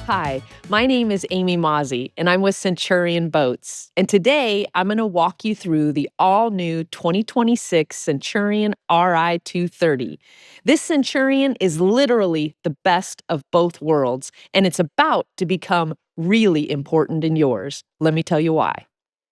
Hi, my name is Amy Mozzie, and I'm with Centurion Boats. And today, I'm going to walk you through the all-new 2026 Centurion Ri230. This Centurion is literally the best of both worlds, and it's about to become really important in yours. Let me tell you why.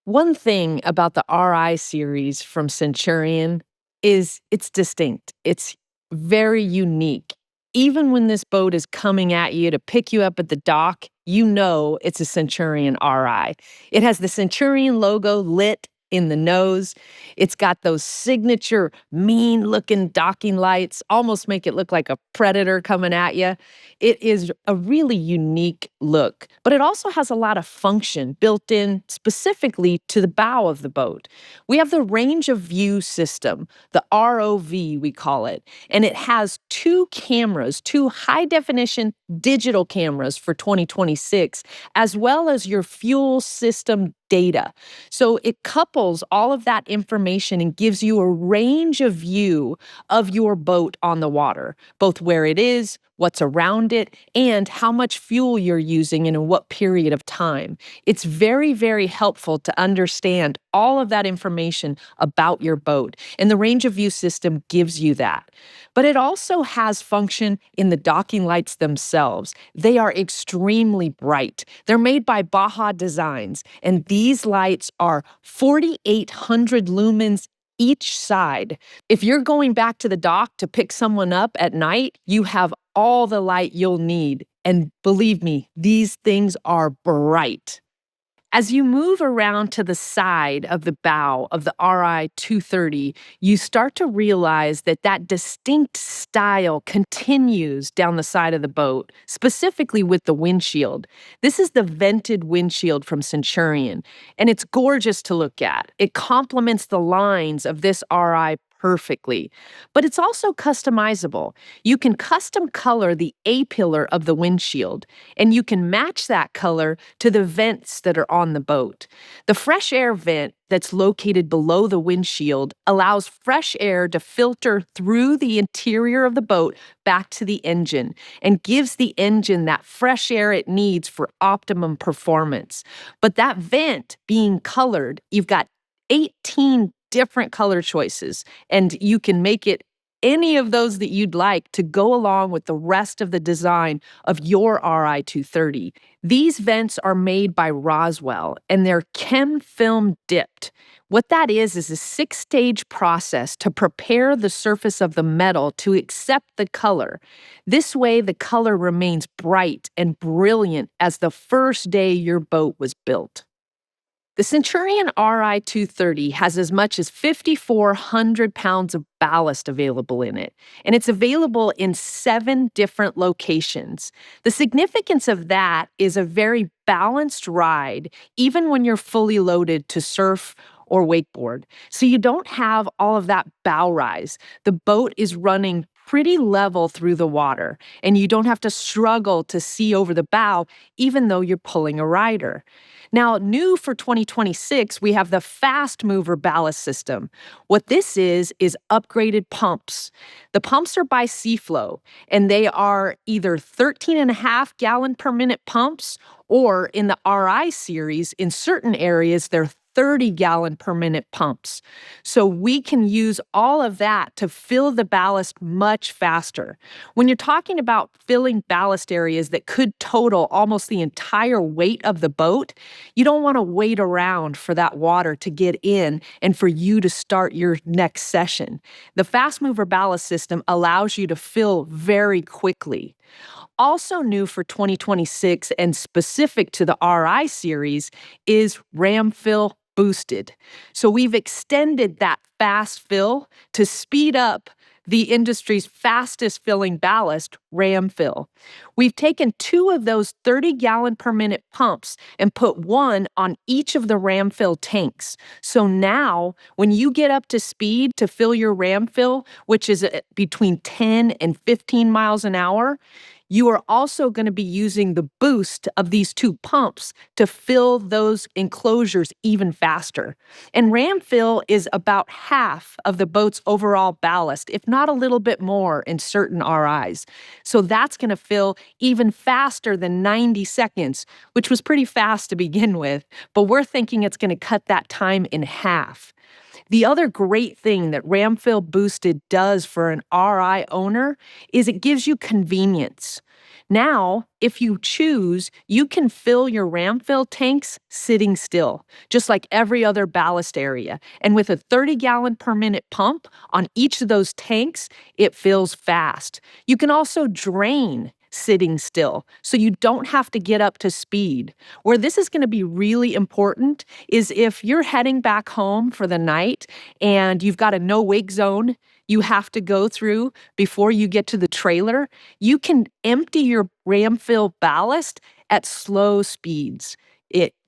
One thing about the Ri series from Centurion is it's distinct. It's very unique. Even when this boat is coming at you to pick you up at the dock, you know it's a Centurion Ri. It has the Centurion logo lit in the nose. It's got those signature mean-looking docking lights, almost make it look like a predator coming at you. It is a really unique look, but it also has a lot of function built in specifically to the bow of the boat. We have the range of view system, the ROV we call it, and it has two cameras, two high-definition digital cameras for 2026, as well as your fuel system data. So it couples all of that information and gives you a range of view of your boat on the water, both where it is, what's around it, and how much fuel you're using and in what period of time. It's very, very helpful to understand all of that information about your boat, and the range of view system gives you that. But it also has function in the docking lights themselves. They are extremely bright. They're made by Baja Designs, and these lights are 4,800 lumens each side. If you're going back to the dock to pick someone up at night, you have all the light you'll need. And believe me, these things are bright. As you move around to the side of the bow of the Ri230, you start to realize that that distinct style continues down the side of the boat, specifically with the windshield. This is the vented windshield from Centurion, and it's gorgeous to look at. It complements the lines of this Ri perfectly, but it's also customizable. You can custom color the A-pillar of the windshield, and you can match that color to the vents that are on the boat. The fresh air vent that's located below the windshield allows fresh air to filter through the interior of the boat back to the engine and gives the engine that fresh air it needs for optimum performance. But that vent being colored, you've got 18 different color choices, and you can make it any of those that you'd like to go along with the rest of the design of your Ri230. These vents are made by Roswell, and they're chem film dipped. What that is a 6-stage process to prepare the surface of the metal to accept the color. This way, the color remains bright and brilliant as the first day your boat was built. The Centurion Ri230 has as much as 5,400 pounds of ballast available in it, and it's available in 7 different locations. The significance of that is a very balanced ride, even when you're fully loaded to surf or wakeboard. So you don't have all of that bow rise. The boat is running pretty level through the water, and you don't have to struggle to see over the bow, even though you're pulling a rider. Now, new for 2026, we have the Fast Mover Ballast System. What this is upgraded pumps. The pumps are by Seaflow, and they are either 13.5 gallon per minute pumps, or in the Ri series, in certain areas, they're 30 gallon per minute pumps. So we can use all of that to fill the ballast much faster. When you're talking about filling ballast areas that could total almost the entire weight of the boat, you don't want to wait around for that water to get in and for you to start your next session. The Fast Mover Ballast System allows you to fill very quickly. Also new for 2026 and specific to the Ri series is ram fill boosted. So we've extended that fast fill to speed up the industry's fastest filling ballast, ram fill. We've taken 2 of those 30 gallon per minute pumps and put 1 on each of the ram fill tanks. So now when you get up to speed to fill your ram fill, which is between 10 and 15 miles an hour, You are also going to be using the boost of these two pumps to fill those enclosures even faster. And ram fill is about half of the boat's overall ballast, if not a little bit more in certain RIs. So that's going to fill even faster than 90 seconds, which was pretty fast to begin with, but we're thinking it's going to cut that time in half. The other great thing that Ramfill Boosted does for an RI owner is it gives you convenience. Now, if you choose, you can fill your Ramfill tanks sitting still, just like every other ballast area. And with a 30-gallon per minute pump on each of those tanks, it fills fast. You can also drain sitting still, so you don't have to get up to speed. Where this is going to be really important is if you're heading back home for the night and you've got a no-wake zone you have to go through before you get to the trailer, you can empty your Ramfill ballast at slow speeds.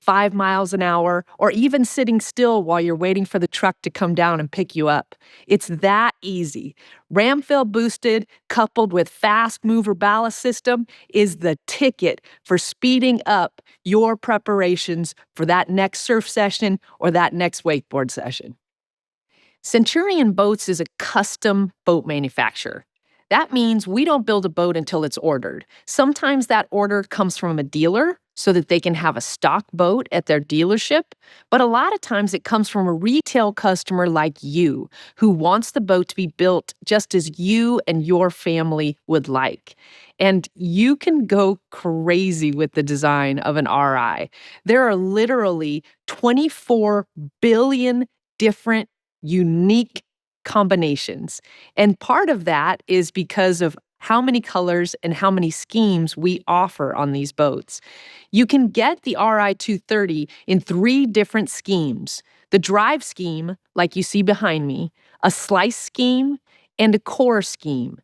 5 miles an hour, or even sitting still while you're waiting for the truck to come down and pick you up. It's that easy. Ramfill Boosted, coupled with fast mover ballast system, is the ticket for speeding up your preparations for that next surf session or that next wakeboard session. Centurion Boats is a custom boat manufacturer. That means we don't build a boat until it's ordered. Sometimes that order comes from a dealer so that they can have a stock boat at their dealership, but a lot of times it comes from a retail customer like you who wants the boat to be built just as you and your family would like. And you can go crazy with the design of an RI. There are literally 24 billion different unique combinations. And part of that is because of how many colors and how many schemes we offer on these boats. You can get the Ri230 in 3 different schemes: the drive scheme, like you see behind me, a slice scheme, and a core scheme.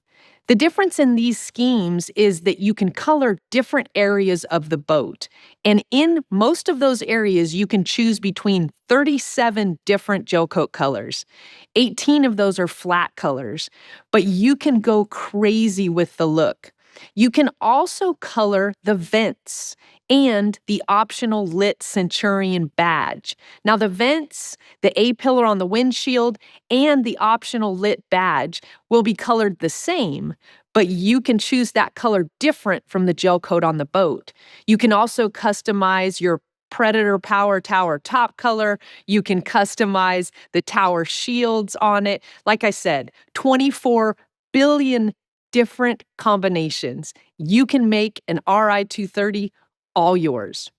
The difference in these schemes is that you can color different areas of the boat. And in most of those areas, you can choose between 37 different gel coat colors. 18 of those are flat colors, but you can go crazy with the look. You can also color the vents and the optional lit Centurion badge. Now, the vents, the A-pillar on the windshield, and the optional lit badge will be colored the same, but you can choose that color different from the gel coat on the boat. You can also customize your Predator Power Tower top color. You can customize the tower shields on it. Like I said, 24 billion different combinations. You can make an Ri230 all yours.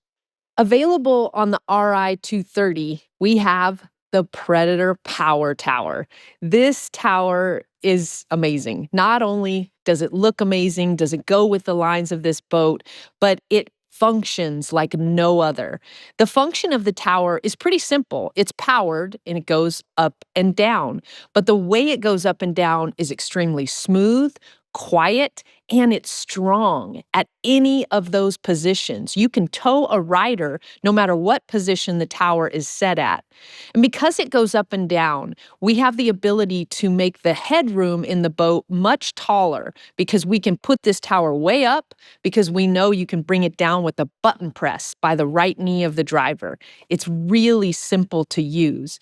Available on the Ri230, we have the Predator Power Tower. This tower is amazing. Not only does it look amazing, does it go with the lines of this boat, but it functions like no other. The function of the tower is pretty simple. It's powered and it goes up and down. But the way it goes up and down is extremely smooth, quiet, and it's strong at any of those positions. You can tow a rider no matter what position the tower is set at. And because it goes up and down, we have the ability to make the headroom in the boat much taller because we can put this tower way up because we know you can bring it down with a button press by the right knee of the driver. It's really simple to use.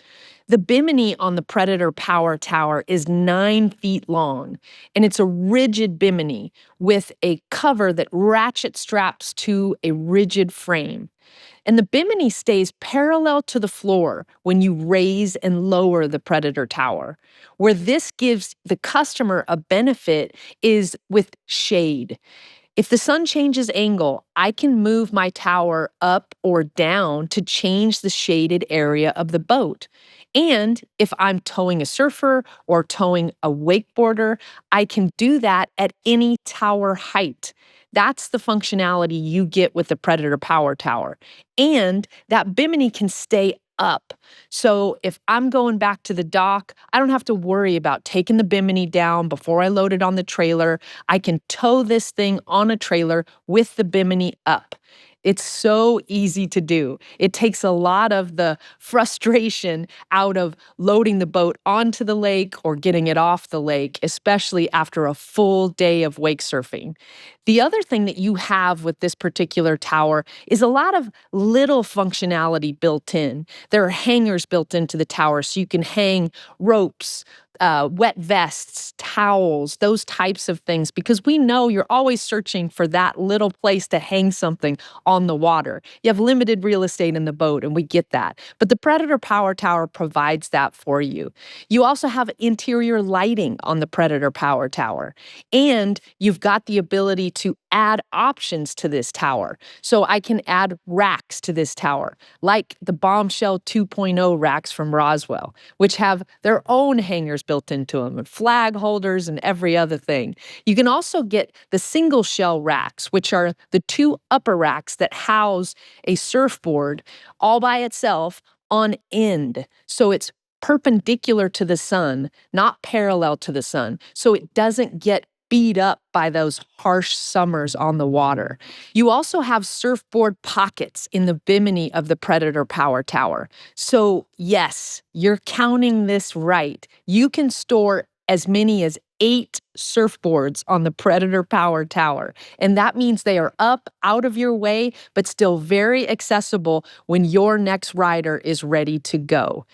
The Bimini on the Predator Power Tower is 9 feet long, and it's a rigid Bimini with a cover that ratchet straps to a rigid frame. And the Bimini stays parallel to the floor when you raise and lower the Predator Tower. Where this gives the customer a benefit is with shade. If the sun changes angle, I can move my tower up or down to change the shaded area of the boat. And if I'm towing a surfer or towing a wakeboarder, I can do that at any tower height. That's the functionality you get with the Predator Power Tower. And that Bimini can stay up. So if I'm going back to the dock, I don't have to worry about taking the Bimini down before I load it on the trailer. I can tow this thing on a trailer with the Bimini up. It's so easy to do. It takes a lot of the frustration out of loading the boat onto the lake or getting it off the lake, especially after a full day of wake surfing. The other thing that you have with this particular tower is a lot of little functionality built in. There are hangers built into the tower so you can hang ropes, wet vests, towels, those types of things, because we know you're always searching for that little place to hang something on the water. You have limited real estate in the boat, and we get that. But the Predator Power Tower provides that for you. You also have interior lighting on the Predator Power Tower, and you've got the ability to add options to this tower. So I can add racks to this tower, like the Bombshell 2.0 racks from Roswell, which have their own hangers built into them, and flag holders and every other thing. You can also get the single shell racks, which are the two upper racks that house a surfboard all by itself on end. So it's perpendicular to the sun, not parallel to the sun. So it doesn't get beat up by those harsh summers on the water. You also have surfboard pockets in the Bimini of the Predator Power Tower. So yes, you're counting this right. You can store as many as 8 surfboards on the Predator Power Tower. And that means they are up, out of your way, but still very accessible when your next rider is ready to go.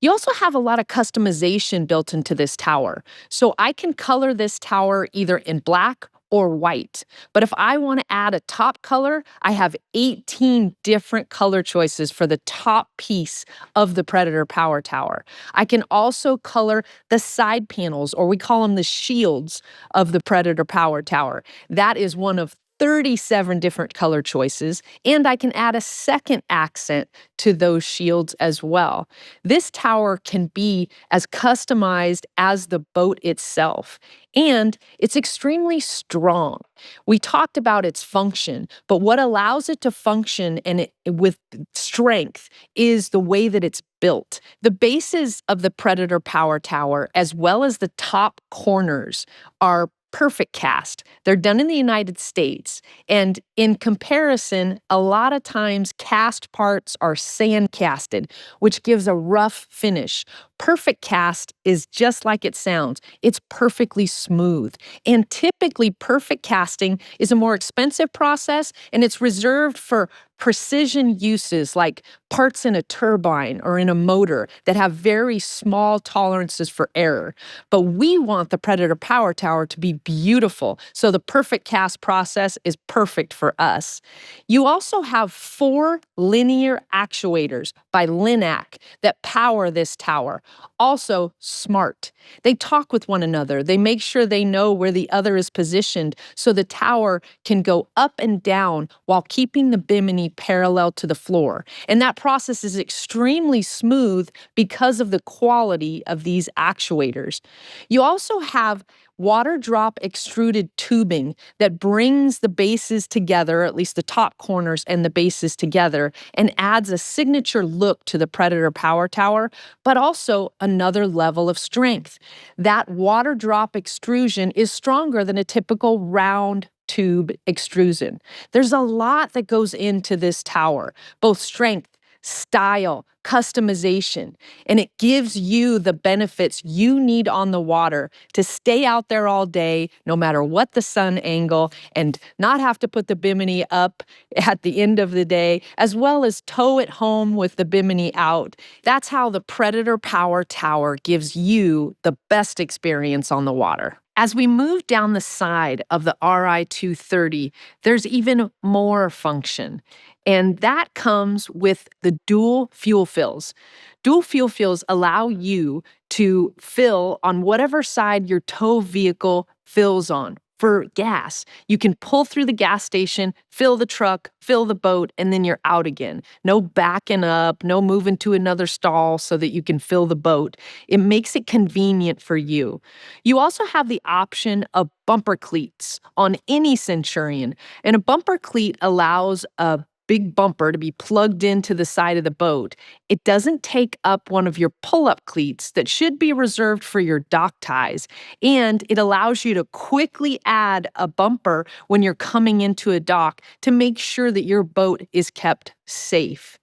You also have a lot of customization built into this tower. So I can color this tower either in black or white. But if I want to add a top color, I have 18 different color choices for the top piece of the Predator Power Tower. I can also color the side panels, or we call them the shields, of the Predator Power Tower. That is one of 37 different color choices, and I can add a second accent to those shields as well. This tower can be as customized as the boat itself, and it's extremely strong. We talked about its function, but what allows it to function with strength is the way that it's built. The bases of the Predator Power Tower, as well as the top corners, are perfect cast. They're done in the United States. And in comparison, a lot of times cast parts are sand casted, which gives a rough finish. Perfect cast is just like it sounds. It's perfectly smooth. And typically, perfect casting is a more expensive process, and it's reserved for precision uses like parts in a turbine or in a motor that have very small tolerances for error. But we want the Predator Power Tower to be beautiful, so the perfect cast process is perfect for us. You also have 4 linear actuators by Linac that power this tower. Also smart. They talk with one another. They make sure they know where the other is positioned so the tower can go up and down while keeping the Bimini parallel to the floor. And that process is extremely smooth because of the quality of these actuators. You also have water drop extruded tubing that brings the bases together, at least the top corners and the bases together, and adds a signature look to the Predator Power Tower, but also another level of strength. That water drop extrusion is stronger than a typical round tube extrusion. There's a lot that goes into this tower, both strength, style, customization, and it gives you the benefits you need on the water to stay out there all day, no matter what the sun angle, and not have to put the Bimini up at the end of the day, as well as tow it home with the Bimini out. That's how the Predator Power Tower gives you the best experience on the water. As we move down the side of the Ri230, there's even more function, and that comes with the dual fuel fills. Dual fuel fills allow you to fill on whatever side your tow vehicle fills on. For gas, you can pull through the gas station, fill the truck, fill the boat, and then you're out again. No backing up, no moving to another stall so that you can fill the boat. It makes it convenient for you. You also have the option of bumper cleats on any Centurion, and a bumper cleat allows a big bumper to be plugged into the side of the boat. It doesn't take up one of your pull-up cleats that should be reserved for your dock ties, and it allows you to quickly add a bumper when you're coming into a dock to make sure that your boat is kept safe.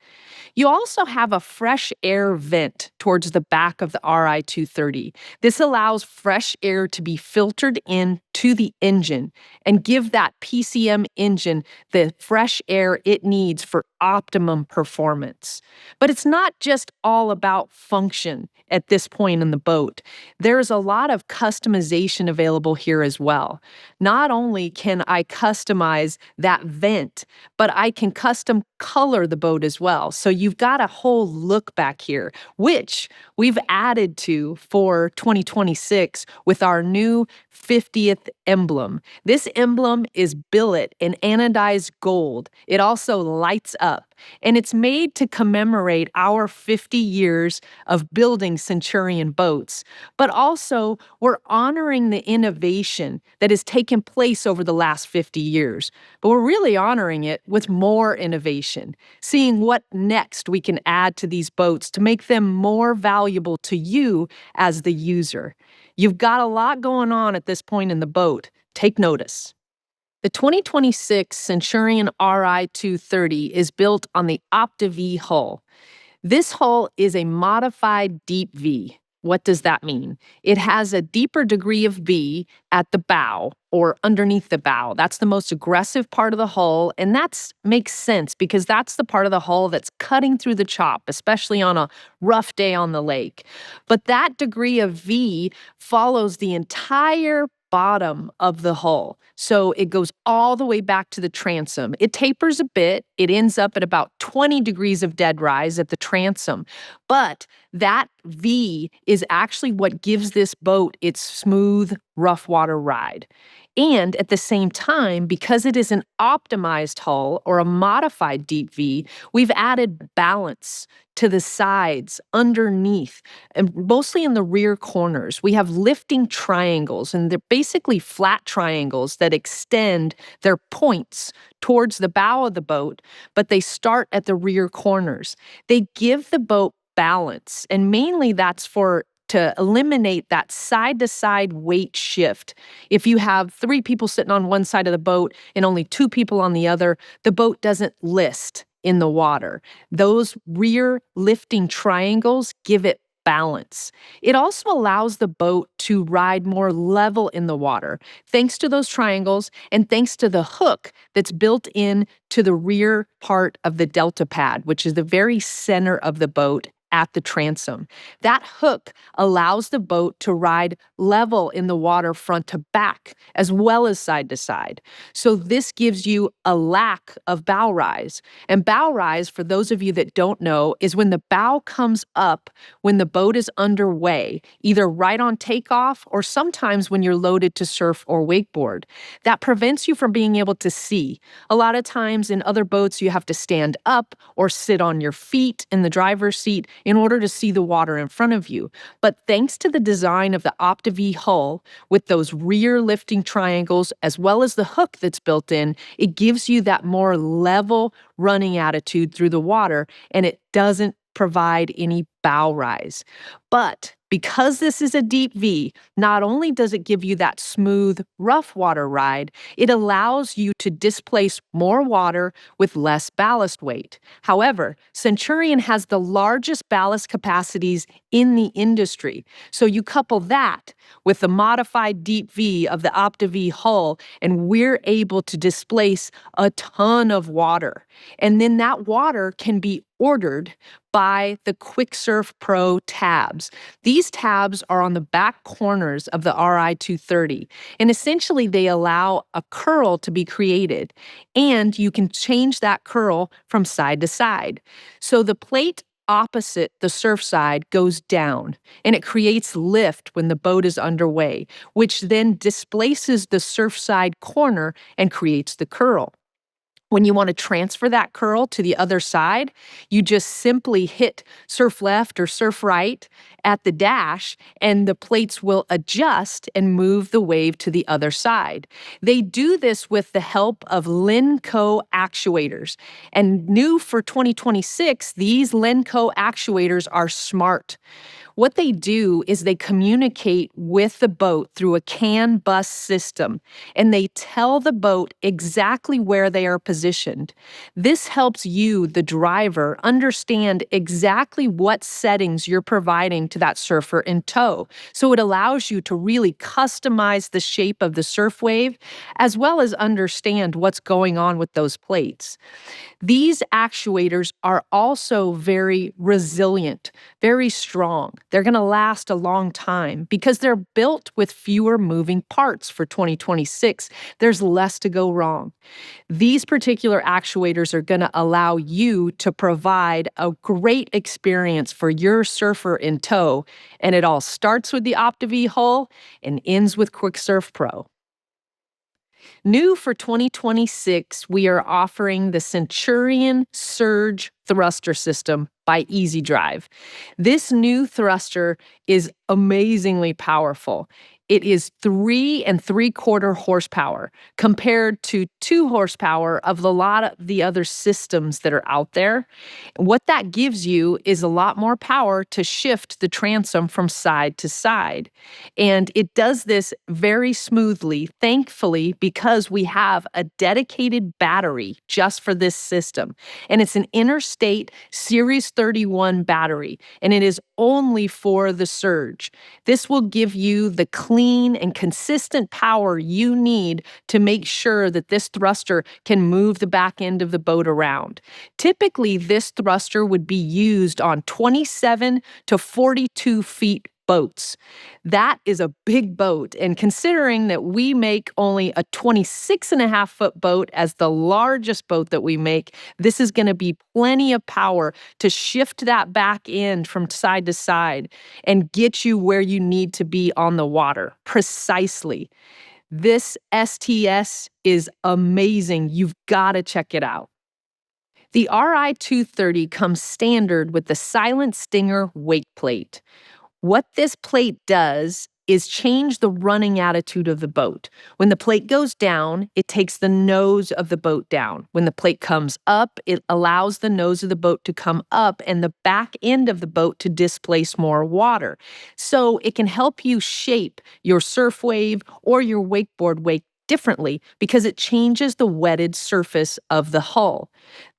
You also have a fresh air vent towards the back of the Ri230. This allows fresh air to be filtered in to the engine and give that PCM engine the fresh air it needs for optimum performance. But it's not just all about function at this point in the boat. There's a lot of customization available here as well. Not only can I customize that vent, but I can custom color the boat as well. So you've got a whole look back here, which we've added to for 2026 with our new 50th emblem. This emblem is billet in anodized gold. It also lights up, and it's made to commemorate our 50 years of building Centurion boats. But also, we're honoring the innovation that has taken place over the last 50 years. But we're really honoring it with more innovation, seeing what next we can add to these boats to make them more valuable to you as the user. You've got a lot going on at this point in the boat. Take notice. The 2026 Centurion Ri230 is built on the Opti-V hull. This hull is a modified deep V. What does that mean? It has a deeper degree of V at the bow or underneath the bow. That's the most aggressive part of the hull, and that makes sense because that's the part of the hull that's cutting through the chop, especially on a rough day on the lake. But that degree of V follows the entire bottom of the hull. So it goes all the way back to the transom. It tapers a bit. It ends up at about 20 degrees of dead rise at the transom. But that V is actually what gives this boat its smooth, rough water ride. And at the same time, because it is an optimized hull or a modified deep V, we've added balance to the sides, underneath, and mostly in the rear corners. We have lifting triangles, and they're basically flat triangles that extend their points towards the bow of the boat, but they start at the rear corners. They give the boat balance, and mainly that's to eliminate that side-to-side weight shift. If you have 3 people sitting on one side of the boat and only 2 people on the other, the boat doesn't list in the water. Those rear lifting triangles give it balance. It also allows the boat to ride more level in the water, thanks to those triangles and thanks to the hook that's built in to the rear part of the delta pad, which is the very center of the boat at the transom. That hook allows the boat to ride level in the water front to back, as well as side to side. So this gives you a lack of bow rise. And bow rise, for those of you that don't know, is when the bow comes up when the boat is underway, either right on takeoff or sometimes when you're loaded to surf or wakeboard. That prevents you from being able to see. A lot of times in other boats, you have to stand up or sit on your feet in the driver's seat in order to see the water in front of you. But thanks to the design of the Opti-V hull with those rear lifting triangles as well as the hook that's built in, it gives you that more level running attitude through the water, and it doesn't provide any bow rise. But because this is a deep V, not only does it give you that smooth, rough water ride, it allows you to displace more water with less ballast weight. However, Centurion has the largest ballast capacities in the industry. So you couple that with the modified deep V of the Opti-V hull, and we're able to displace a ton of water. And then that water can be ordered by the QuickSurf Pro tabs. These tabs are on the back corners of the Ri230, and essentially they allow a curl to be created, and you can change that curl from side to side. So the plate opposite the surf side goes down, and it creates lift when the boat is underway, which then displaces the surf side corner and creates the curl. When you want to transfer that curl to the other side, you just simply hit surf left or surf right, at the dash, and the plates will adjust and move the wave to the other side. They do this with the help of Lenco actuators. And new for 2026, these Lenco actuators are smart. What they do is they communicate with the boat through a CAN bus system, and they tell the boat exactly where they are positioned. This helps you, the driver, understand exactly what settings you're providing to that surfer in tow. So it allows you to really customize the shape of the surf wave, as well as understand what's going on with those plates. These actuators are also very resilient, very strong. They're going to last a long time because they're built with fewer moving parts for 2026. There's less to go wrong. These particular actuators are going to allow you to provide a great experience for your surfer in tow, and it all starts with the Opti-V Hull and ends with QuickSurf Pro. New for 2026, we are offering the Centurion Surge Thruster System by EasyDrive. This new thruster is amazingly powerful. It is 3 3/4 horsepower compared to 2 horsepower of a lot of the other systems that are out there. What that gives you is a lot more power to shift the transom from side to side. And it does this very smoothly, thankfully, because we have a dedicated battery just for this system. And it's an Interstate Series 31 battery, and it is only for the surge. This will give you the clean and consistent power you need to make sure that this thruster can move the back end of the boat around. Typically, this thruster would be used on 27 to 42 feet boats. That is a big boat. And considering that we make only a 26.5-foot boat as the largest boat that we make, this is going to be plenty of power to shift that back end from side to side and get you where you need to be on the water precisely. This STS is amazing. You've got to check it out. The Ri230 comes standard with the Silent Stinger wake plate. What this plate does is change the running attitude of the boat. When the plate goes down, it takes the nose of the boat down. When the plate comes up, it allows the nose of the boat to come up and the back end of the boat to displace more water. So it can help you shape your surf wave or your wakeboard wake differently because it changes the wetted surface of the hull.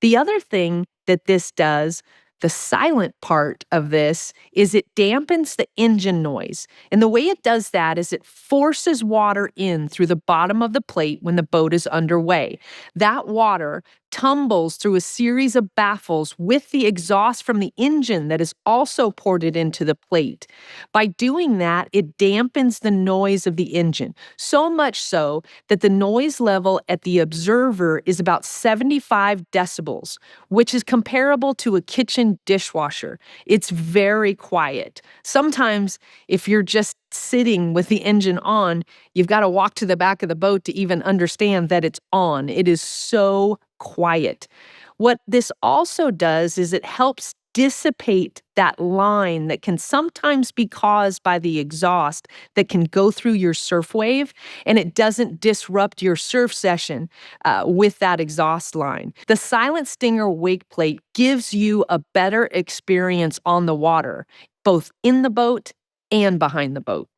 The other thing that this does, the silent part of this, is it dampens the engine noise. And the way it does that is it forces water in through the bottom of the plate when the boat is underway. That water tumbles through a series of baffles with the exhaust from the engine that is also ported into the plate. By doing that, it dampens the noise of the engine, so much so that the noise level at the observer is about 75 decibels, which is comparable to a kitchen dishwasher. It's very quiet. Sometimes, if you're just sitting with the engine on, you've got to walk to the back of the boat to even understand that it's on. It is so quiet. What this also does is it helps dissipate that line that can sometimes be caused by the exhaust that can go through your surf wave, and it doesn't disrupt your surf session with that exhaust line. The Silent Stinger wake plate gives you a better experience on the water, both in the boat and behind the boat.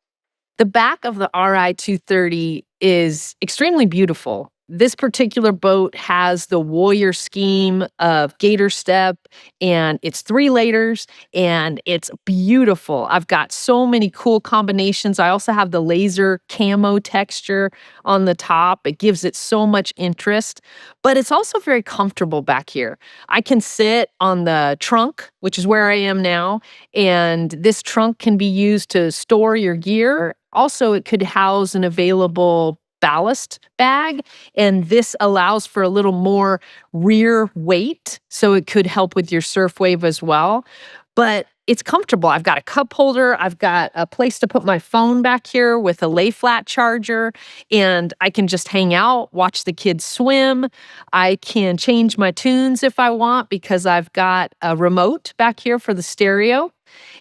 The back of the Ri230 is extremely beautiful. This particular boat has the warrior scheme of GatorStep, and it's 3 layers, and it's beautiful. I've got so many cool combinations. I also have the laser camo texture on the top. It gives it so much interest, but it's also very comfortable back here. I can sit on the trunk, which is where I am now, and this trunk can be used to store your gear. Also, it could house an available ballast bag, and this allows for a little more rear weight, so it could help with your surf wave as well. But it's comfortable. I've got a cup holder. I've got a place to put my phone back here with a lay flat charger, and I can just hang out, watch the kids swim. I can change my tunes if I want because I've got a remote back here for the stereo.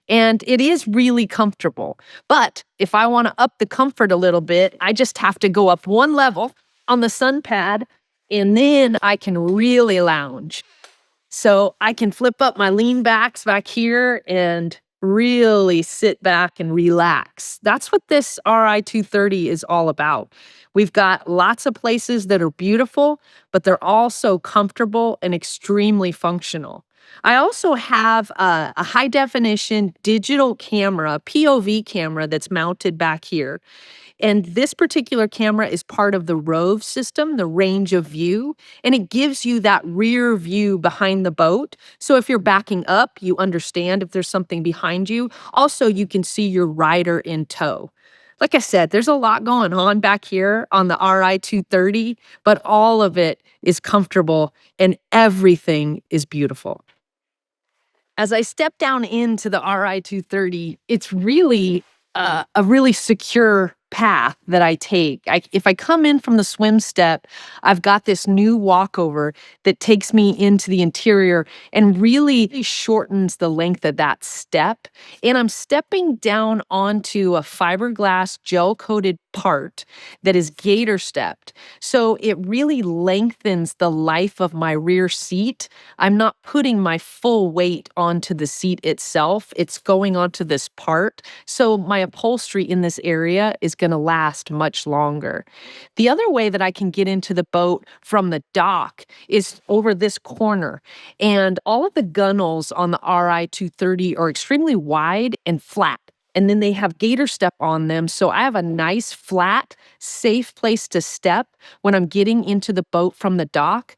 And it is really comfortable. But if I want to up the comfort a little bit, I just have to go up one level on the sun pad, and then I can really lounge. So I can flip up my lean backs back here and really sit back and relax. That's what this Ri230 is all about. We've got lots of places that are beautiful, but they're also comfortable and extremely functional. I also have a high definition digital camera, POV camera, that's mounted back here. And this particular camera is part of the Rove system, the range of view, and it gives you that rear view behind the boat. So if you're backing up, you understand if there's something behind you. Also, you can see your rider in tow. Like I said, there's a lot going on back here on the Ri230, but all of it is comfortable and everything is beautiful. As I step down into the Ri230, it's really a really secure path that I take. If I come in from the swim step, I've got this new walkover that takes me into the interior and really shortens the length of that step. And I'm stepping down onto a fiberglass gel-coated part that is GatorStepped. So it really lengthens the life of my rear seat. I'm not putting my full weight onto the seat itself. It's going onto this part. So my upholstery in this area is going to last much longer. The other way that I can get into the boat from the dock is over this corner. And all of the gunnels on the Ri230 are extremely wide and flat. And then they have GatorStep on them. So I have a nice, flat, safe place to step when I'm getting into the boat from the dock.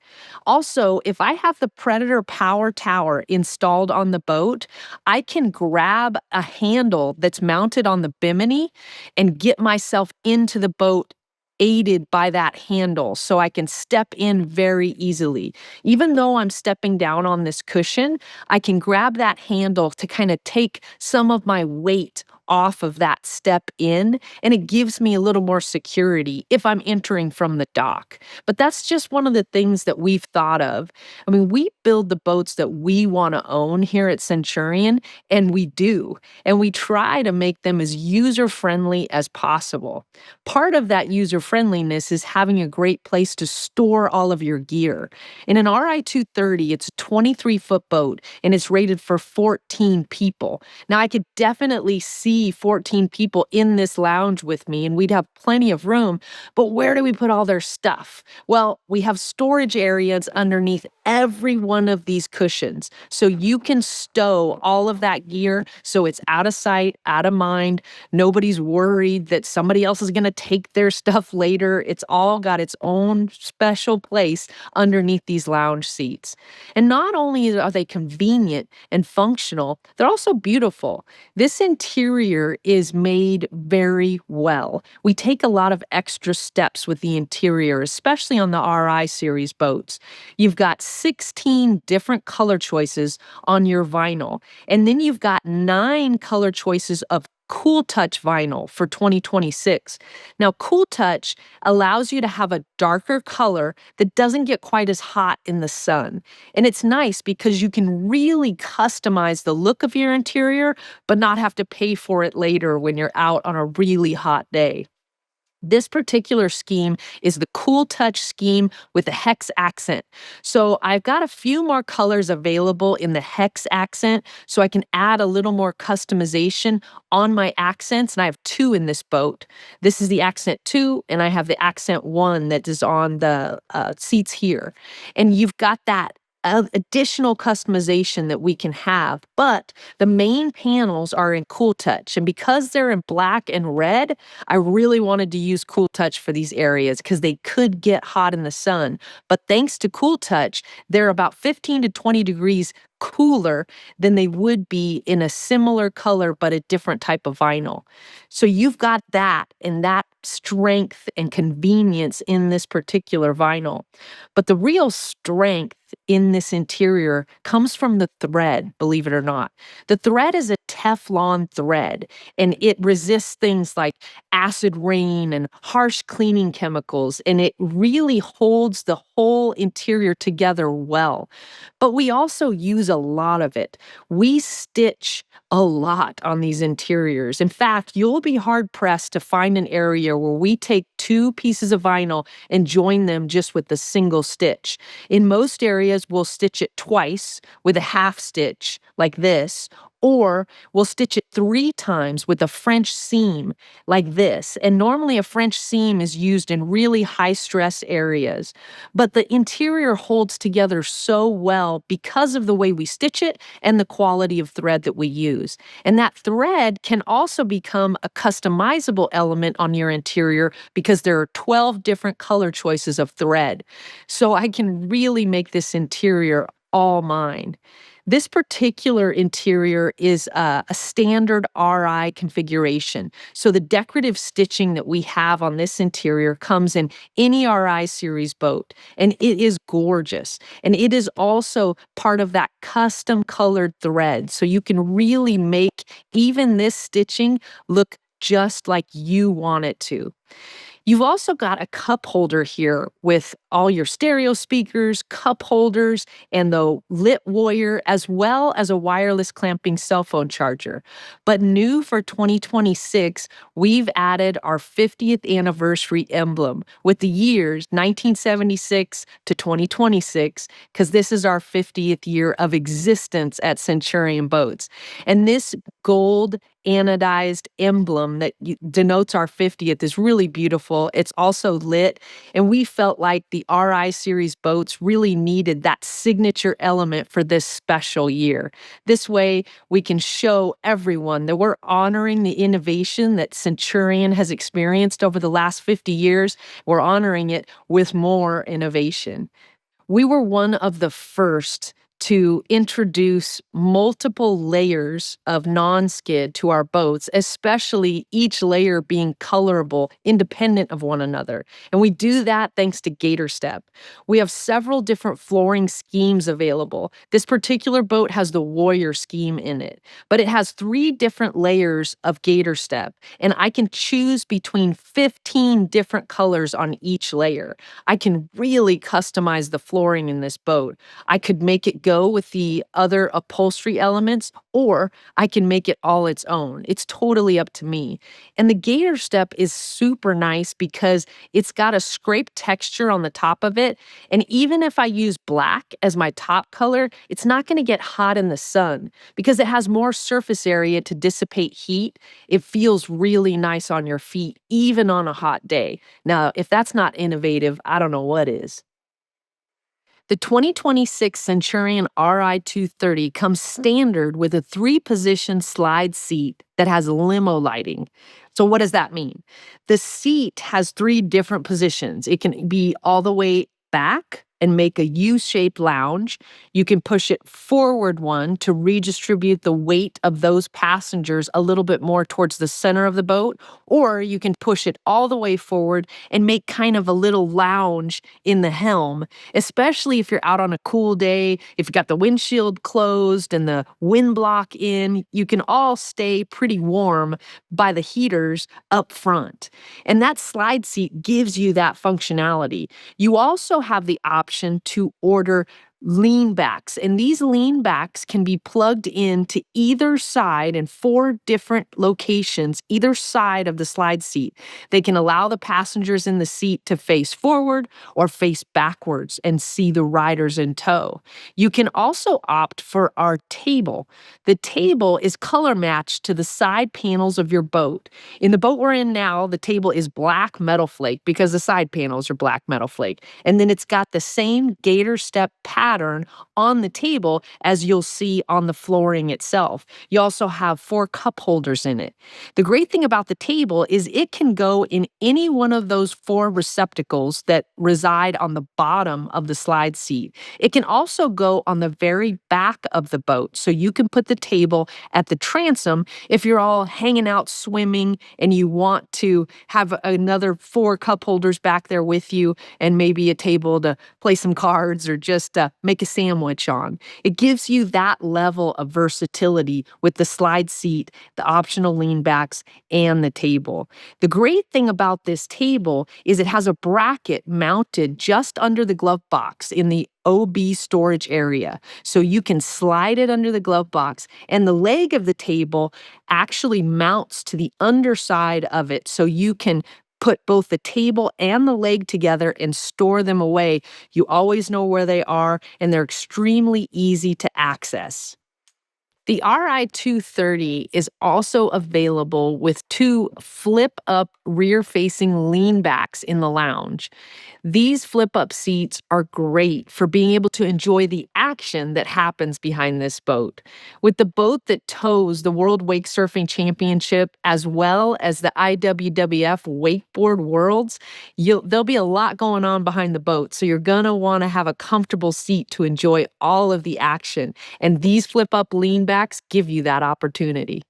Also, if I have the Predator Power Tower installed on the boat, I can grab a handle that's mounted on the Bimini and get myself into the boat aided by that handle so I can step in very easily. Even though I'm stepping down on this cushion, I can grab that handle to kind of take some of my weight off of that step in, and it gives me a little more security if I'm entering from the dock. But that's just one of the things that we've thought of. I mean, we build the boats that we want to own here at Centurion, and we do. And we try to make them as user-friendly as possible. Part of that user-friendliness is having a great place to store all of your gear. In an Ri230, it's a 23-foot boat, and it's rated for 14 people. Now, I could definitely see 14 people in this lounge with me, and we'd have plenty of room, but where do we put all their stuff? Well, we have storage areas underneath every one of these cushions, so you can stow all of that gear so it's out of sight, out of mind. Nobody's worried that somebody else is going to take their stuff later. It's all got its own special place underneath these lounge seats. And not only are they convenient and functional, they're also beautiful. This interior is made very well. We take a lot of extra steps with the interior, especially on the RI series boats. You've got 16 different color choices on your vinyl, and then you've got 9 color choices of Cool Touch vinyl for 2026. Now, Cool Touch allows you to have a darker color that doesn't get quite as hot in the sun. And it's nice because you can really customize the look of your interior, but not have to pay for it later when you're out on a really hot day. This particular scheme is the Cool Touch scheme with a hex accent. So I've got a few more colors available in the hex accent so I can add a little more customization on my accents, and I have 2 in this boat. This is the accent 2, and I have the accent 1 that is on the seats here. And you've got that additional customization that we can have, but the main panels are in Cool Touch, and because they're in black and red, I really wanted to use Cool Touch for these areas because they could get hot in the sun. But thanks to Cool Touch, they're about 15 to 20 degrees cooler than they would be in a similar color but a different type of vinyl. So you've got that and that strength and convenience in this particular vinyl. But the real strength in this interior comes from the thread, believe it or not. The thread is a Teflon thread, and it resists things like acid rain and harsh cleaning chemicals, and it really holds the whole interior together well. But we also use a lot of it. We stitch A lot on these interiors. In fact, you'll be hard pressed to find an area where we take two pieces of vinyl and join them just with a single stitch. In most areas, we'll stitch it twice with a half stitch like this, or we'll stitch it 3 times with a French seam like this. And normally, a French seam is used in really high stress areas. But the interior holds together so well because of the way we stitch it and the quality of thread that we use. And that thread can also become a customizable element on your interior because there are 12 different color choices of thread. So I can really make this interior all mine. This particular interior is a standard RI configuration. So the decorative stitching that we have on this interior comes in any RI series boat, and it is gorgeous. And it is also part of that custom colored thread. So you can really make even this stitching look just like you want it to. You've also got a cup holder here with all your stereo speakers, cup holders, and the lit wire, as well as a wireless clamping cell phone charger. But new for 2026, we've added our 50th anniversary emblem with the years 1976 to 2026, because this is our 50th year of existence at Centurion Boats. And this gold anodized emblem that denotes our 50th is really beautiful. It's also lit, and we felt like the RI series boats really needed that signature element for this special year. This way, we can show everyone that we're honoring the innovation that Centurion has experienced over the last 50 years. We're honoring it with more innovation. We were one of the first to introduce multiple layers of non-skid to our boats, especially each layer being colorable, independent of one another. And we do that thanks to GatorStep. We have several different flooring schemes available. This particular boat has the Warrior scheme in it, but it has 3 different layers of GatorStep, and I can choose between 15 different colors on each layer. I can really customize the flooring in this boat. I could make it go with the other upholstery elements, or I can make it all its own. It's totally up to me. And the GatorStep is super nice because it's got a scrape texture on the top of it. And even if I use black as my top color, it's not going to get hot in the sun because it has more surface area to dissipate heat. It feels really nice on your feet, even on a hot day. Now, if that's not innovative, I don't know what is. The 2026 Centurion Ri230 comes standard with a 3-position slide seat that has limo lighting. So what does that mean? The seat has 3 different positions. It can be all the way back and make a U-shaped lounge. You can push it forward one to redistribute the weight of those passengers a little bit more towards the center of the boat, or you can push it all the way forward and make kind of a little lounge in the helm, especially if you're out on a cool day, if you've got the windshield closed and the wind block in, you can all stay pretty warm by the heaters up front. And that slide seat gives you that functionality. You also have the option to order leanbacks, and these leanbacks can be plugged into either side in 4 different locations, either side of the slide seat. They can allow the passengers in the seat to face forward or face backwards and see the riders in tow. You can also opt for our table. The table is color matched to the side panels of your boat. In the boat we're in now, the table is black metal flake because the side panels are black metal flake. And then it's got the same GatorStep pattern on the table as you'll see on the flooring itself. You also have 4 cup holders in it. The great thing about the table is it can go in any one of those 4 receptacles that reside on the bottom of the slide seat. It can also go on the very back of the boat, so you can put the table at the transom if you're all hanging out swimming and you want to have another 4 cup holders back there with you and maybe a table to play some cards or just make a sandwich on. It gives you that level of versatility with the slide seat, the optional lean backs, and the table. The great thing about this table is it has a bracket mounted just under the glove box in the OB storage area. So you can slide it under the glove box, and the leg of the table actually mounts to the underside of it so you can put both the table and the leg together and store them away. You always know where they are, and they're extremely easy to access. The Ri230 is also available with two flip-up rear-facing lean backs in the lounge. These flip-up seats are great for being able to enjoy the action that happens behind this boat. With the boat that tows the World Wake Surfing Championship as well as the IWWF Wakeboard Worlds, there'll be a lot going on behind the boat, so you're gonna wanna have a comfortable seat to enjoy all of the action, and these flip-up lean backs give you that opportunity.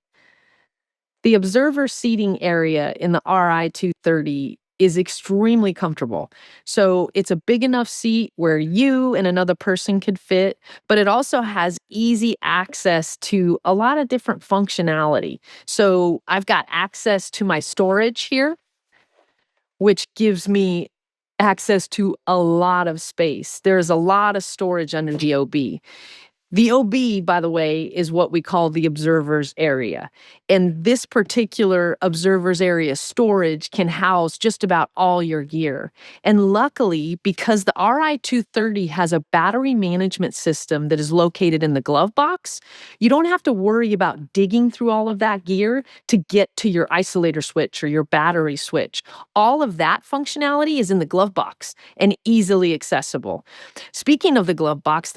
The observer seating area in the Ri230 is extremely comfortable. So it's a big enough seat where you and another person could fit, but it also has easy access to a lot of different functionality. So I've got access to my storage here, which gives me access to a lot of space. There's a lot of storage under the OB. The OB, by the way, is what we call the observer's area. And this particular observer's area storage can house just about all your gear. And luckily, because the Ri230 has a battery management system that is located in the glove box, you don't have to worry about digging through all of that gear to get to your isolator switch or your battery switch. All of that functionality is in the glove box and easily accessible. Speaking of the glove box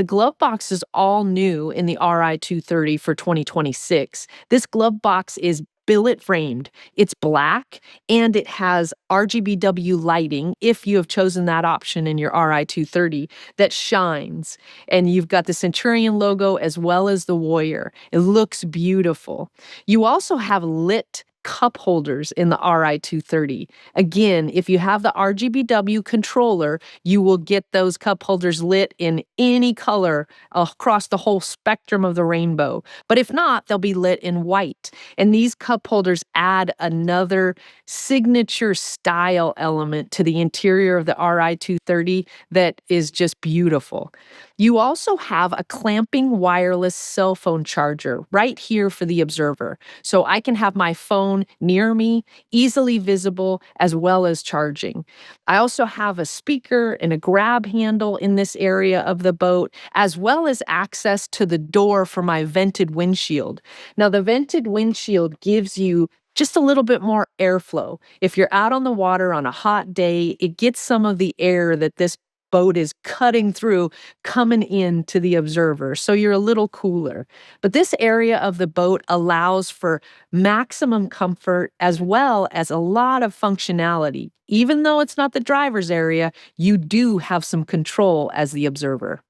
is all new in the Ri230 for 2026. This glove box is billet framed. It's black and it has RGBW lighting, if you have chosen that option in your Ri230, that shines. And you've got the Centurion logo as well as the Warrior. It looks beautiful. You also have lit cup holders in the Ri230. Again, if you have the RGBW controller, you will get those cup holders lit in any color across the whole spectrum of the rainbow. But if not, they'll be lit in white. And these cup holders add another signature style element to the interior of the Ri230 that is just beautiful. You also have a clamping wireless cell phone charger right here for the observer. So I can have my phone near me, easily visible, as well as charging. I also have a speaker and a grab handle in this area of the boat, as well as access to the door for my vented windshield. Now, the vented windshield gives you just a little bit more airflow. If you're out on the water on a hot day, it gets some of the air that this boat is cutting through coming into the observer, so you're a little cooler. But this area of the boat allows for maximum comfort as well as a lot of functionality. Even though it's not the driver's area, you do have some control as the observer.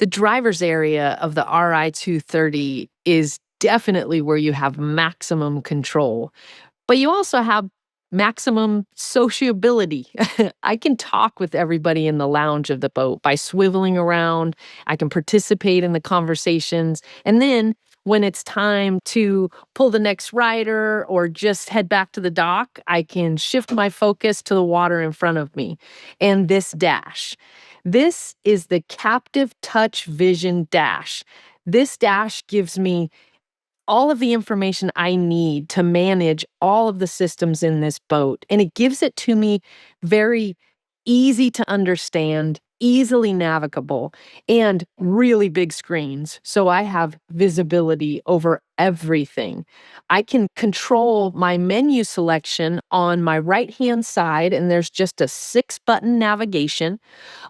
The driver's area of the Ri230 is definitely where you have maximum control, but you also have maximum sociability. I can talk with everybody in the lounge of the boat by swiveling around. I can participate in the conversations. And then when it's time to pull the next rider or just head back to the dock, I can shift my focus to the water in front of me. And this dash. This is the Captive Touch Vision dash. This dash gives me all of the information I need to manage all of the systems in this boat. And it gives it to me very easy to understand, easily navigable, and really big screens. So I have visibility over everything. I can control my menu selection on my right-hand side, and there's just a 6-button navigation.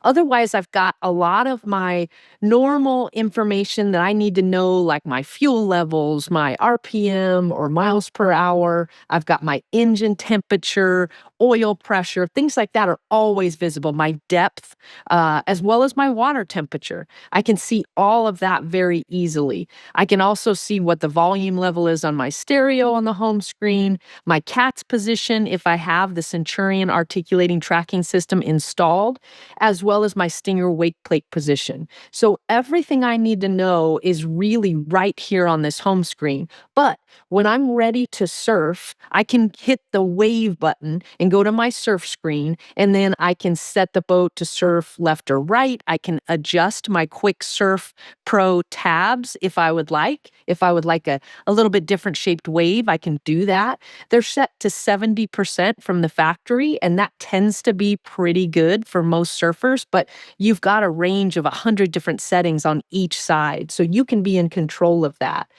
Otherwise, I've got a lot of my normal information that I need to know, like my fuel levels, my RPM or miles per hour. I've got my engine temperature, oil pressure, things like that are always visible. My depth, as well as my water temperature. I can see all of that very easily. I can also see what the volume level is on my stereo on the home screen, my cat's position if I have the Centurion articulating tracking system installed, as well as my Stinger wake plate position. So everything I need to know is really right here on this home screen. But when I'm ready to surf, I can hit the wave button and go to my surf screen, and then I can set the boat to surf left or right. I can adjust my QuickSurf Pro tabs if I would like. If I would like a little bit different shaped wave, I can do that. They're set to 70% from the factory, and that tends to be pretty good for most surfers, but you've got a range of 100 different settings on each side, so you can be in control of that.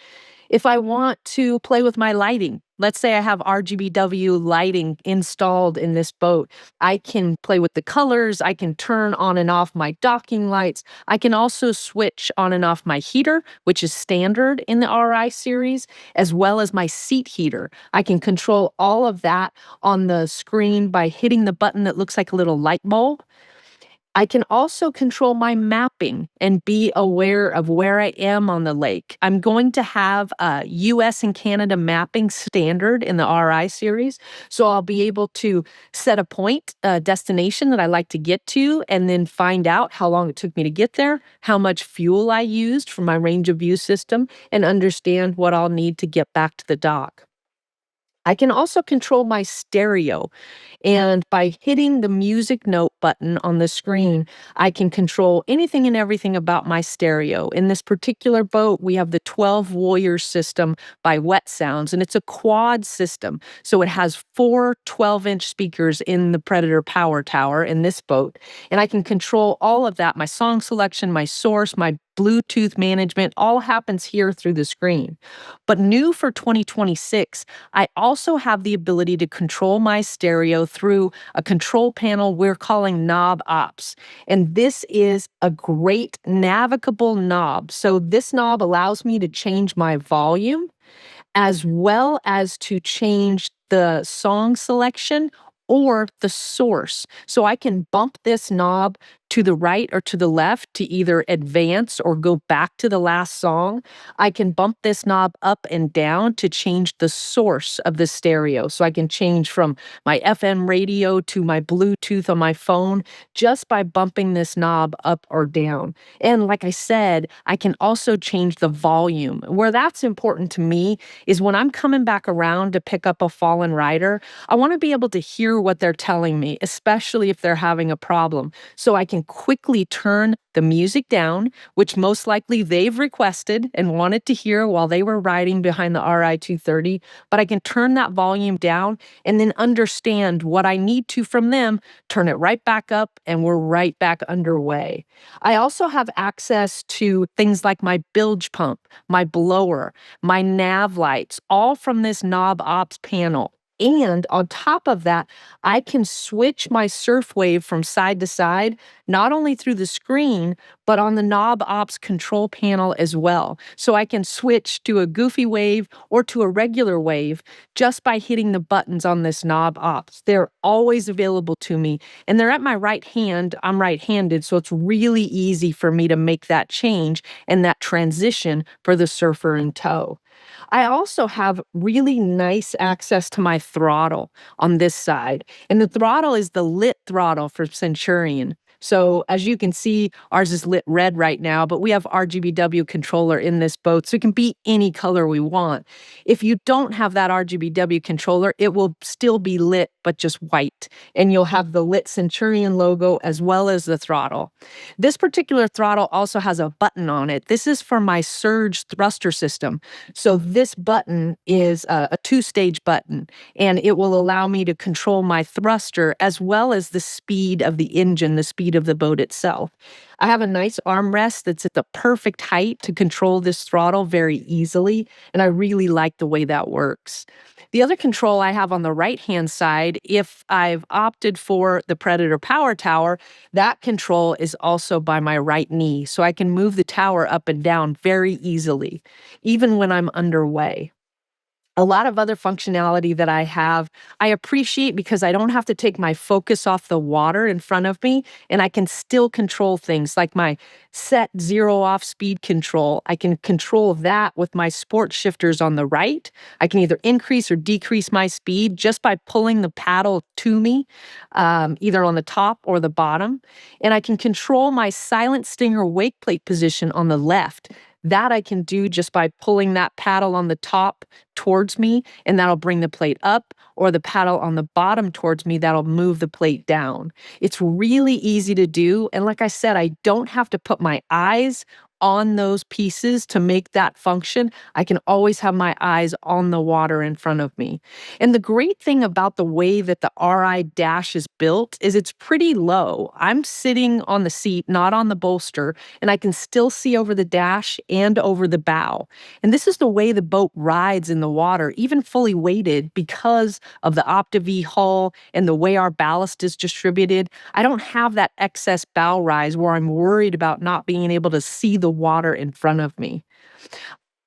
If I want to play with my lighting, let's say I have RGBW lighting installed in this boat, I can play with the colors, I can turn on and off my docking lights, I can also switch on and off my heater, which is standard in the RI series, as well as my seat heater. I can control all of that on the screen by hitting the button that looks like a little light bulb. I can also control my mapping and be aware of where I am on the lake. I'm going to have a US and Canada mapping standard in the RI series, so I'll be able to set a point, a destination that I like to get to, and then find out how long it took me to get there, how much fuel I used for my range of view system, and understand what I'll need to get back to the dock. I can also control my stereo. And by hitting the music note button on the screen, I can control anything and everything about my stereo. In this particular boat, we have the 12 Warriors system by Wet Sounds, and it's a quad system. So it has four 12-inch speakers in the Predator Power Tower in this boat. And I can control all of that, my song selection, my source, my Bluetooth management, all happens here through the screen. But new for 2026, I also have the ability to control my stereo through a control panel we're calling Knob Ops. And this is a great navigable knob. So this knob allows me to change my volume as well as to change the song selection or the source. So I can bump this knob to the right or to the left to either advance or go back to the last song. I can bump this knob up and down to change the source of the stereo. So I can change from my FM radio to my Bluetooth on my phone just by bumping this knob up or down. And like I said, I can also change the volume. Where that's important to me is when I'm coming back around to pick up a fallen rider, I want to be able to hear what they're telling me, especially if they're having a problem. So I can quickly turn the music down, which most likely they've requested and wanted to hear while they were riding behind the Ri230, but I can turn that volume down and then understand what I need to from them, turn it right back up, and we're right back underway. I also have access to things like my bilge pump, my blower, my nav lights, all from this Knob Ops panel. And on top of that, I can switch my surf wave from side to side, not only through the screen, but on the Knob Ops control panel as well. So I can switch to a goofy wave or to a regular wave just by hitting the buttons on this Knob Ops. They're always available to me, and they're at my right hand. I'm right-handed, so it's really easy for me to make that change and that transition for the surfer in tow. I also have really nice access to my throttle on this side. And the throttle is the lit throttle for Centurion. So as you can see, ours is lit red right now, but we have RGBW controller in this boat, so it can be any color we want. If you don't have that RGBW controller, it will still be lit, but just white. And you'll have the lit Centurion logo as well as the throttle. This particular throttle also has a button on it. This is for my surge thruster system. So this button is a two-stage button, and it will allow me to control my thruster as well as the speed of the engine, the speed of the boat itself. I have a nice armrest that's at the perfect height to control this throttle very easily, and I really like the way that works. The other control I have on the right-hand side, if I've opted for the Predator Power Tower, that control is also by my right knee, so I can move the tower up and down very easily, even when I'm underway. A lot of other functionality that I have, I appreciate because I don't have to take my focus off the water in front of me, and I can still control things like my set zero off speed control. I can control that with my sport shifters on the right. I can either increase or decrease my speed just by pulling the paddle to me, either on the top or the bottom. And I can control my silent stinger wake plate position on the left. That I can do just by pulling that paddle on the top towards me, and that'll bring the plate up, or the paddle on the bottom towards me, that'll move the plate down. It's really easy to do, and like I said, I don't have to put my eyes on those pieces to make that function. I can always have my eyes on the water in front of me. And the great thing about the way that the RI dash is built is it's pretty low. I'm sitting on the seat, not on the bolster, and I can still see over the dash and over the bow. And this is the way the boat rides in the water, even fully weighted, because of the Opti-V Hull and the way our ballast is distributed. I don't have that excess bow rise where I'm worried about not being able to see the water in front of me.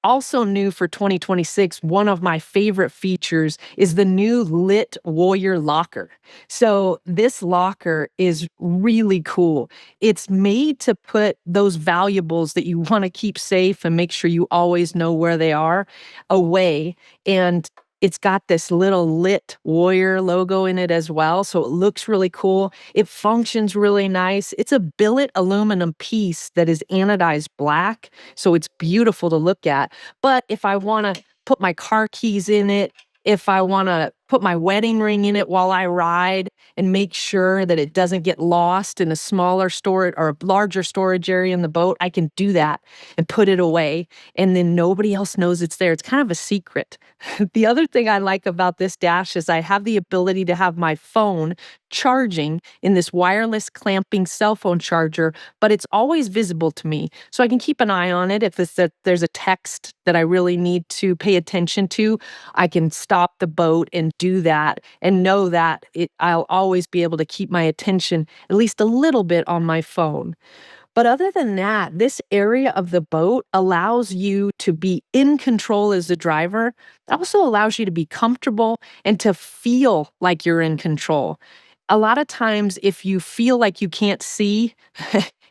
Also new for 2026, one of my favorite features is the new lit Warrior locker. So this locker is really cool. It's made to put those valuables that you want to keep safe and make sure you always know where they are away. And it's got this little lit Warrior logo in it as well, so it looks really cool. It functions really nice. It's a billet aluminum piece that is anodized black, so it's beautiful to look at. But if I wanna put my car keys in it, if I wanna put my wedding ring in it while I ride and make sure that it doesn't get lost in a smaller storage or a larger storage area in the boat, I can do that and put it away, and then nobody else knows it's there. It's kind of a secret. The other thing I like about this dash is I have the ability to have my phone charging in this wireless clamping cell phone charger, but it's always visible to me. So I can keep an eye on it. If there's a text that I really need to pay attention to, I can stop the boat and do that and know that I'll always be able to keep my attention at least a little bit on my phone. But other than that, this area of the boat allows you to be in control as the driver. It also allows you to be comfortable and to feel like you're in control. A lot of times, if you feel like you can't see,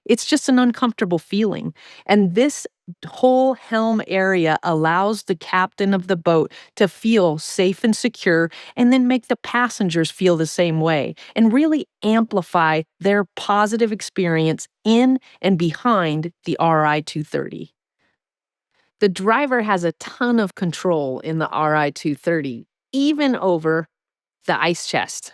it's just an uncomfortable feeling. And this whole helm area allows the captain of the boat to feel safe and secure, and then make the passengers feel the same way and really amplify their positive experience in and behind the Ri230. The driver has a ton of control in the Ri230, even over the ice chest.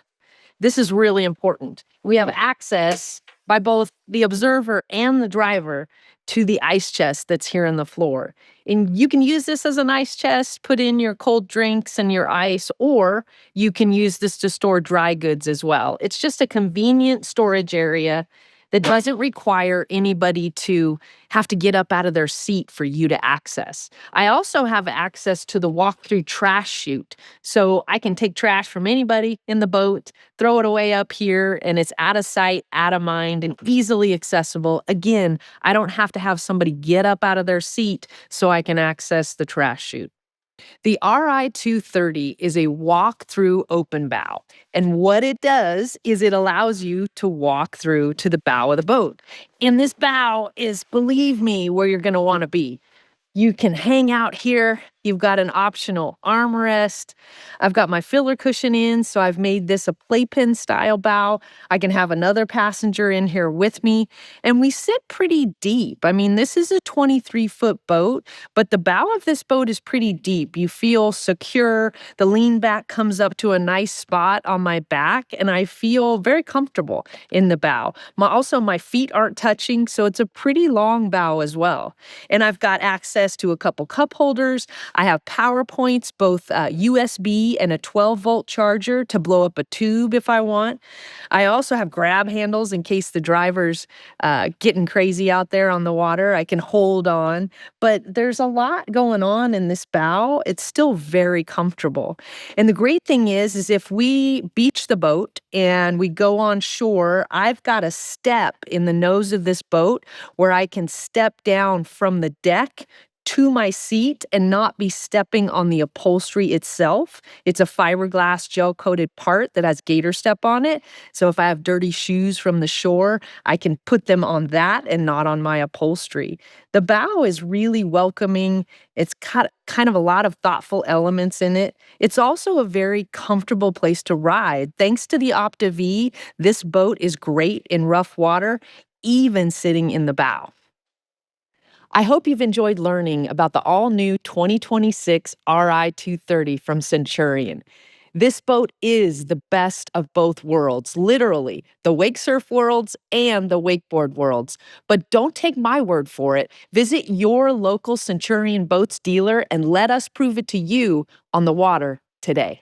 This is really important. We have access by both the observer and the driver to the ice chest that's here on the floor. And you can use this as an ice chest, put in your cold drinks and your ice, or you can use this to store dry goods as well. It's just a convenient storage area that doesn't require anybody to have to get up out of their seat for you to access. I also have access to the walk-through trash chute. So I can take trash from anybody in the boat, throw it away up here, and it's out of sight, out of mind, and easily accessible. Again, I don't have to have somebody get up out of their seat so I can access the trash chute. The Ri230 is a walk-through open bow. And what it does is it allows you to walk through to the bow of the boat. And this bow is, believe me, where you're going to want to be. You can hang out here. You've got an optional armrest. I've got my filler cushion in, so I've made this a playpen style bow. I can have another passenger in here with me, and we sit pretty deep. I mean, this is a 23-foot boat, but the bow of this boat is pretty deep. You feel secure. The lean back comes up to a nice spot on my back, and I feel very comfortable in the bow. Also, my feet aren't touching, so it's a pretty long bow as well. And I've got access to a couple cup holders. I have power points, both USB and a 12-volt charger to blow up a tube if I want. I also have grab handles in case the driver's getting crazy out there on the water. I can hold on. But there's a lot going on in this bow. It's still very comfortable. And the great thing is if we beach the boat and we go on shore, I've got a step in the nose of this boat where I can step down from the deck to my seat and not be stepping on the upholstery itself. It's a fiberglass gel-coated part that has GatorStep on it. So if I have dirty shoes from the shore, I can put them on that and not on my upholstery. The bow is really welcoming. It's got kind of a lot of thoughtful elements in it. It's also a very comfortable place to ride. Thanks to the Opti-V, this boat is great in rough water, even sitting in the bow. I hope you've enjoyed learning about the all-new 2026 Ri230 from Centurion. This boat is the best of both worlds, literally, the wake surf worlds and the wakeboard worlds. But don't take my word for it. Visit your local Centurion Boats dealer and let us prove it to you on the water today.